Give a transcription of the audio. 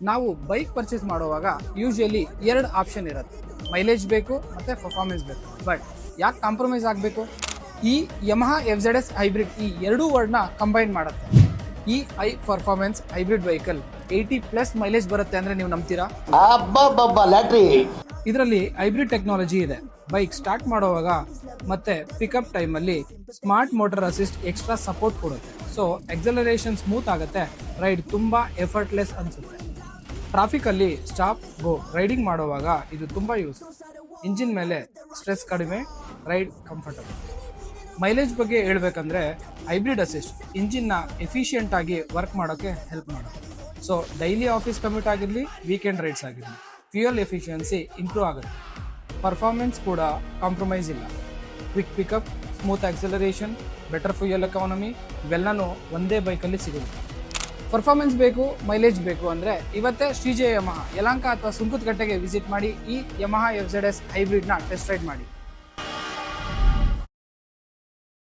ನಾವು bike purchase ಮಾಡುವಾಗ usually ಎರಡು ಆಪ್ಷನ್ ಇರುತ್ತೆ, ಮೈಲೇಜ್ ಬೇಕು ಮತ್ತು ಪರ್ಫಾರ್ಮೆನ್ಸ್ ಬೇಕು. ಬಟ್ ಯಾಕೆ ಕಾಂಪ್ರಮೈಸ್ ಆಗಬೇಕು? ಈ ಯಮಹಾ FZS ಹೈಬ್ರಿಡ್ ಈ ಎರಡೂ ವರ್ಡ್ನ ಕಂಬೈನ್ ಮಾಡುತ್ತೆ. ಈ high performance hybrid vehicle 80+ mileage ಬರುತ್ತೆ ಅಂದರೆ ನೀವು ನಂಬ್ತೀರಾ? ಇದರಲ್ಲಿ ಹೈಬ್ರಿಡ್ ಟೆಕ್ನಾಲಜಿ ಇದೆ. ಬೈಕ್ ಸ್ಟಾರ್ಟ್ ಮಾಡುವಾಗ ಮತ್ತೆ ಪಿಕಪ್ ಟೈಮಲ್ಲಿ smart motor assist extra support ಕೊಡುತ್ತೆ. ಸೊ ಎಕ್ಸಲರೇಷನ್ ಸ್ಮೂತ್ ಆಗುತ್ತೆ, ರೈಡ್ ತುಂಬ ಎಫರ್ಟ್ಲೆಸ್ ಅನಿಸುತ್ತೆ. ಟ್ರಾಫಿಕಲ್ಲಿ ಸ್ಟಾಪ್ ಗೋ ರೈಡಿಂಗ್ ಮಾಡುವಾಗ ಇದು ತುಂಬ ಯೂಸ್. ಇಂಜಿನ್ ಮೇಲೆ ಸ್ಟ್ರೆಸ್ ಕಡಿಮೆ, ರೈಡ್ ಕಂಫರ್ಟಬಲ್. ಮೈಲೇಜ್ ಬಗ್ಗೆ ಹೇಳ್ಬೇಕಂದ್ರೆ ಹೈಬ್ರಿಡ್ ಅಸಿಸ್ಟ್ ಇಂಜಿನ್ನ ಎಫಿಷಿಯೆಂಟ್ ಆಗಿ ವರ್ಕ್ ಮಾಡೋಕ್ಕೆ ಹೆಲ್ಪ್ ಮಾಡುತ್ತೆ. ಸೊ ಡೈಲಿ ಆಫೀಸ್ ಕಮ್ಯೂಟ್ ಆಗಿರಲಿ, ವೀಕೆಂಡ್ ರೈಡ್ಸ್ ಆಗಿರಲಿ, ಫ್ಯೂಯಲ್ ಎಫಿಷಿಯನ್ಸಿ ಇಂಪ್ರೂವ್ ಆಗುತ್ತೆ. ಪರ್ಫಾರ್ಮೆನ್ಸ್ ಕೂಡ ಕಾಂಪ್ರಮೈಸ್ ಇಲ್ಲ. Quick pickup, smooth acceleration, better fuel economy ಇವೆಲ್ಲನೂ ಒಂದೇ ಬೈಕಲ್ಲಿ ಸಿಗುತ್ತೆ. ಪರ್ಫಾರ್ಮೆನ್ಸ್ ಬೇಕು, ಮೈಲೇಜ್ ಬೇಕು ಅಂದರೆ ಇವತ್ತೇ ಶ್ರೀಜಯ ಯಮಹಾ ಯಲಹಂಕ ಅಥವಾ ಸುಂಕದಕಟ್ಟೆಗೆ ವಿಸಿಟ್ ಮಾಡಿ ಈ ಯಮಹಾ FZS ಹೈಬ್ರಿಡ್ನ ಟೆಸ್ಟ್ ರೈಡ್ ಮಾಡಿ.